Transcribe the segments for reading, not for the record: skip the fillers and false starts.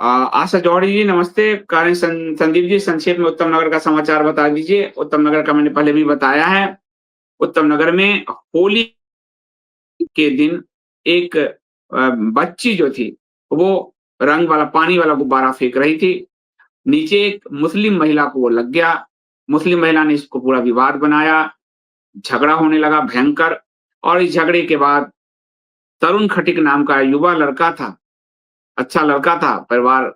आशा जौहरी जी नमस्ते। संदीप जी संक्षेप में उत्तम नगर का समाचार बता दीजिए। उत्तम नगर का मैंने पहले भी बताया है। उत्तम नगर में होली के दिन एक बच्ची जो थी वो रंग वाला पानी वाला गुब्बारा फेंक रही थी। नीचे एक मुस्लिम महिला को वो लग गया। मुस्लिम महिला ने इसको पूरा विवाद बनाया। झगड़ा होने लगा भयंकर। और इस झगड़े के बाद तरुण खटीक नाम का युवा लड़का था। अच्छा लड़का था, परिवार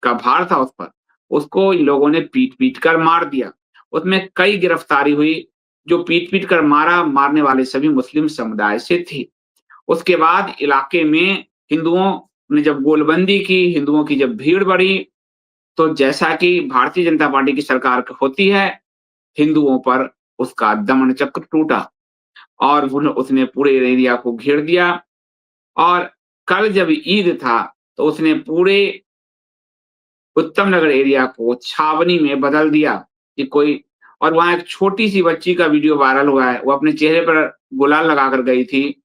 का भार था उस पर। उसको इन लोगों ने पीट-पीट कर मार दिया। उसमें कई गिरफ्तारी हुई। जो पीट-पीट कर मारा, मारने वाले सभी मुस्लिम समुदाय से थे। उसके बाद इलाके में हिंदुओं ने जब गोलबंदी की, हिंदुओं की जब भीड़ बढ़ी, तो जैसा कि भारतीय जनता पार्टी की सरकार होती है, हिंदुओं पर उसका दमन चक्र टूटा और उसने पूरे एरिया को घेर दिया। और कल जब ईद था, तो उसने पूरे उत्तम नगर एरिया को छावनी में बदल दिया कि कोई। और वहां एक छोटी सी बच्ची का वीडियो वायरल हुआ है। वो अपने चेहरे पर गुलाल लगाकर गई थी।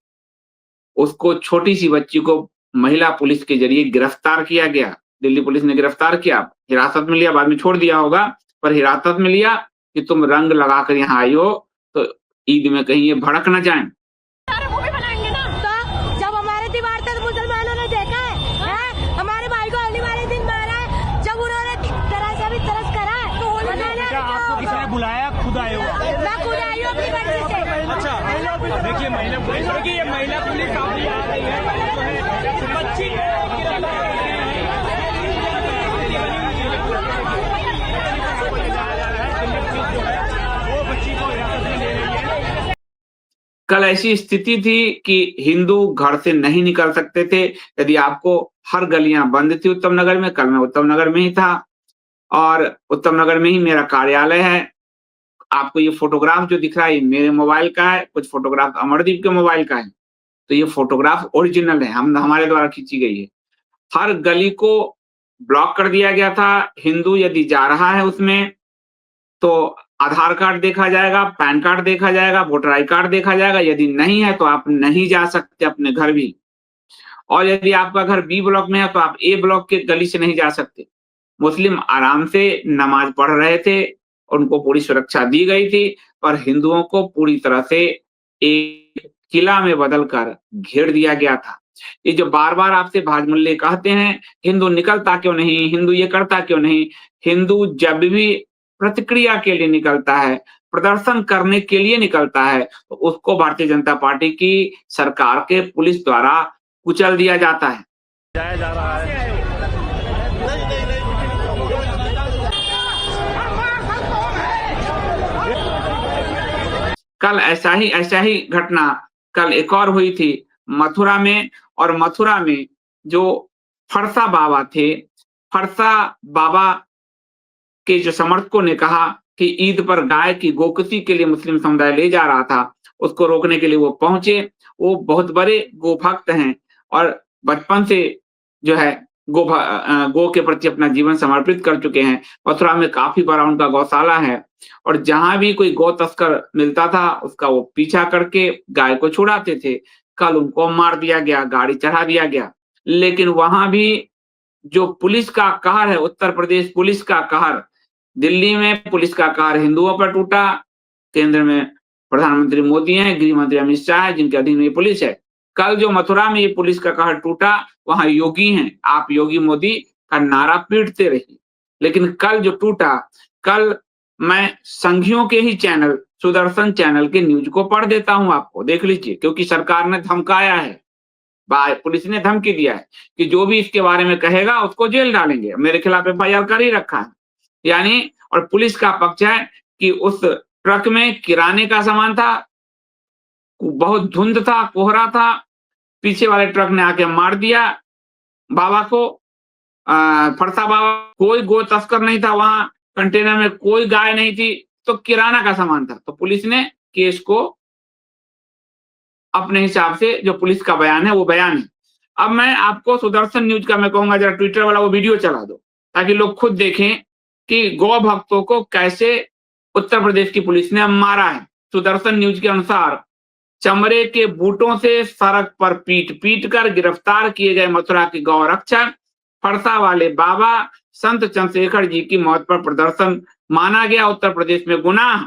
उसको छोटी सी बच्ची को महिला पुलिस के जरिए गिरफ्तार किया गया। दिल्ली पुलिस ने गिरफ्तार किया, हिरासत में लिया, बाद में छोड़ दिया होगा, पर हिरासत में लिया कि तुम रंग लगाकर यहाँ आई हो, तो ईद में कहीं ये भड़क ना जाए। अरे वो भी बनाएंगे ना। तो जब हमारे दीवार तक मुसलमानों ने देखा है, हमारे भाई को होली वाले दिन मारा है, जब उन्होंने तरह से भी तरस करा है, तो होली मनाने आपको किसी ने बुलाया, खुद आए हो? मैं खुद आई हूँ अपनी मर्जी से। अच्छा, देखिए महिला पुलिस, देखिए ये महिला पुलिस अभी आ रही है, बच्ची वो बच्ची को हिरासत में ले रही है। कल ऐसी स्थिति थी कि हिंदू घर से नहीं निकल सकते थे। यदि आपको हर गलियां बंद थी उत्तम नगर में। कल मैं उत्तम नगर में ही था और उत्तम नगर में ही मेरा कार्यालय है। आपको ये फोटोग्राफ जो दिख रहा है, ये मेरे मोबाइल का है, कुछ फोटोग्राफ अमरदीप के मोबाइल का है। तो ये फोटोग्राफ ओरिजिनल है, हमारे द्वारा खींची गई है। हर गली को ब्लॉक कर दिया गया था। हिंदू यदि जा रहा है उसमें, तो आधार कार्ड देखा जाएगा, पैन कार्ड देखा जाएगा, वोटर आई कार्ड देखा जाएगा। यदि नहीं है तो आप नहीं जा सकते अपने घर भी। और यदि आपका घर बी ब्लॉक में है तो आप ए ब्लॉक के गली से नहीं जा सकते। मुस्लिम आराम से नमाज पढ़ रहे थे, उनको पूरी सुरक्षा दी गई थी, और हिंदुओं को पूरी तरह से एक किला में बदलकर घेर दिया गया था। ये जो बार-बार आपसे भाजमुल्ले कहते हैं, हिंदू निकलता क्यों नहीं, हिंदू ये करता क्यों नहीं? हिंदू जब भी प्रतिक्रिया के लिए निकलता है, प्रदर्शन करने के लिए निकलता है, तो उसको भारतीय जनता पार्टी की सरकार के पुलिस द्वारा कुचल दिया जाता है। जाया जा रहा है। कल ऐसा ही घटना कल एक और हुई थी मथुरा में। और मथुरा में जो फरसा बाबा थे, फरसा बाबा के जो समर्थकों ने कहा कि ईद पर गाय की गोकती के लिए मुस्लिम समुदाय ले जा रहा था, उसको रोकने के लिए वो पहुंचे। वो बहुत बड़े गोभक्त हैं और बचपन से जो है गो के प्रति अपना जीवन समर्पित कर चुके हैं। मथुरा में काफी बड़ा उनका गौशाला है और जहां भी कोई गौ तस्कर मिलता था, उसका वो पीछा करके गाय को छुड़ाते थे। कल उनको मार दिया गया, गाड़ी चढ़ा दिया गया। लेकिन वहां भी जो पुलिस का कहर है, उत्तर प्रदेश पुलिस का कहर, दिल्ली में पुलिस का कहर हिंदुओं पर टूटा। केंद्र में प्रधानमंत्री मोदी हैं, गृह मंत्री अमित शाह है, जिनके अधीन ये पुलिस है। कल जो मथुरा में ये पुलिस का कहर टूटा, वहां योगी हैं। आप योगी मोदी का नारा पीटते रहिए। लेकिन कल जो टूटा, कल मैं संघियों के ही चैनल, सुदर्शन चैनल के न्यूज को पढ़ देता हूं, आपको देख लीजिए, क्योंकि सरकार ने धमकाया है, पुलिस ने धमकी दिया है कि जो भी इसके बारे में कहेगा उसको जेल डालेंगे। मेरे खिलाफ एफआईआर कर ही रखा है। यानी और पुलिस का पक्ष है कि उस ट्रक में किराने का सामान था, बहुत धुंध था, कोहरा था, पीछे वाले ट्रक ने आके मार दिया बाबा को। फरसा बाबा, कोई गो तस्कर नहीं था वहां, कंटेनर में कोई गाय नहीं थी, तो किराना का सामान था। तो पुलिस ने केस को अपने हिसाब से, जो पुलिस का बयान है वो बयान है। अब मैं आपको सुदर्शन न्यूज का मैं कहूंगा जरा ट्विटर वाला वो वीडियो चला दो, ताकि लोग खुद देखें कि गौ भक्तों को कैसे उत्तर प्रदेश की पुलिस ने मारा है। सुदर्शन न्यूज के अनुसार चमड़े के बूटों से सड़क पर पीट पीट कर गिरफ्तार किए गए मथुरा के गौ रक्षक फरसा वाले बाबा संत चंद्रशेखर जी की मौत पर प्रदर्शन माना गया उत्तर प्रदेश में गुनाह।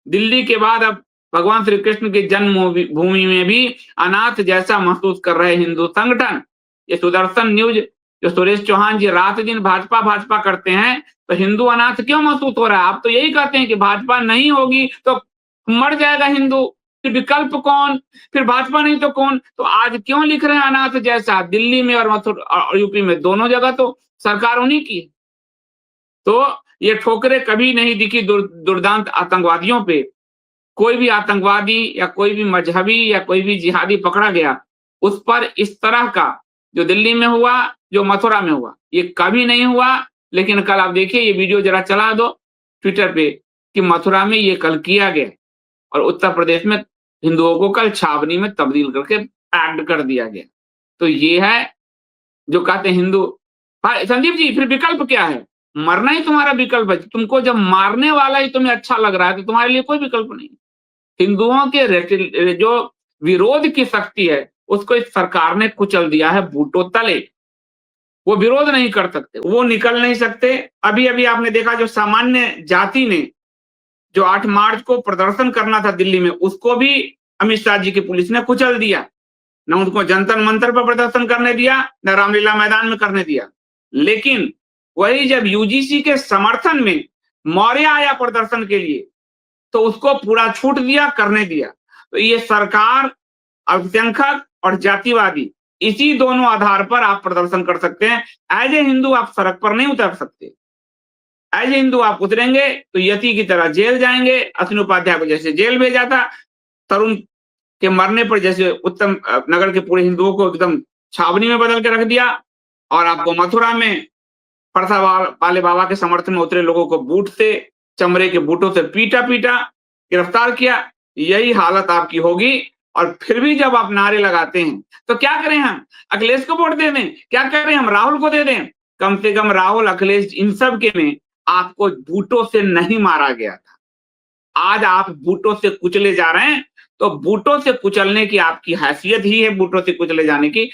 दिल्ली के बाद अब भगवान श्री कृष्ण की जन्मभूमि में भी अनाथ जैसा महसूस कर रहे हिंदू संगठन। ये सुदर्शन न्यूज जो सुरेश चौहान जी रात दिन भाजपा भाजपा करते हैं, तो हिंदू अनाथ क्यों महसूस हो रहा है? आप तो यही कहते हैं कि भाजपा नहीं होगी तो मर जाएगा हिंदू, फिर विकल्प कौन, फिर भाजपा नहीं तो कौन? तो आज क्यों लिख रहे हैं अनाथ जैसा? दिल्ली में और मथुरा और यूपी में दोनों जगह तो सरकार उन्हीं की। तो ये ठोकरें कभी नहीं दिखी दुर्दांत आतंकवादियों पे। कोई भी आतंकवादी या कोई भी मजहबी या कोई भी जिहादी पकड़ा गया, उस पर इस तरह का जो दिल्ली में हुआ, जो मथुरा में हुआ, ये कभी नहीं हुआ। लेकिन कल आप देखिए, ये वीडियो जरा चला दो ट्विटर पे कि मथुरा में ये कल किया गया और उत्तर प्रदेश में हिंदुओं को कल छावनी में तब्दील करके पैक्ड कर दिया गया। तो ये है जो कहते हैं हिंदू। भाई संदीप जी, फिर विकल्प क्या है? मरना ही तुम्हारा विकल्प है। तुमको जब मारने वाला ही तुम्हें अच्छा लग रहा है तो तुम्हारे लिए कोई विकल्प नहीं। हिंदुओं के जो विरोध की शक्ति है उसको इस सरकार ने कुचल दिया है बूटों तले। वो विरोध नहीं कर सकते, वो निकल नहीं सकते। अभी अभी आपने देखा जो सामान्य जाति ने जो 8 मार्च को प्रदर्शन करना था दिल्ली में, उसको भी अमित शाह जी की पुलिस ने कुचल दिया। न उनको जंतर मंतर पर प्रदर्शन करने दिया, न रामलीला मैदान में करने दिया। लेकिन वही जब यूजीसी के समर्थन में मौर्य आया प्रदर्शन के लिए, तो उसको पूरा छूट दिया, करने दिया। तो ये सरकार अल्पसंख्यक और जातिवादी, इसी दोनों आधार पर आप प्रदर्शन कर सकते हैं। एज ए हिंदू आप सड़क पर नहीं उतर सकते। एज ए हिंदू आप उतरेंगे तो यति की तरह जेल जाएंगे। अश्विनी उपाध्याय को जैसे जेल भेजा था, तरुण के मरने पर जैसे उत्तम नगर के पूरे हिंदुओं को एकदम छावनी में बदल के रख दिया, और आपको मथुरा में फरसा वाले बाबा के समर्थन में उतरे लोगों को बूट से, चमड़े के बूटों से पीटा पीटा गिरफ्तार किया। यही हालत आपकी होगी। और फिर भी जब आप नारे लगाते हैं तो क्या करें? हम अखिलेश को वोट दे दें? क्या करें? हम राहुल को दे दें? कम से कम राहुल, अखिलेश, इन सब के में आपको बूटों से नहीं मारा गया था। आज आप बूटों से कुचले जा रहे हैं। तो बूटों से कुचलने की आपकी हैसियत ही है, बूटों से कुचले जाने की।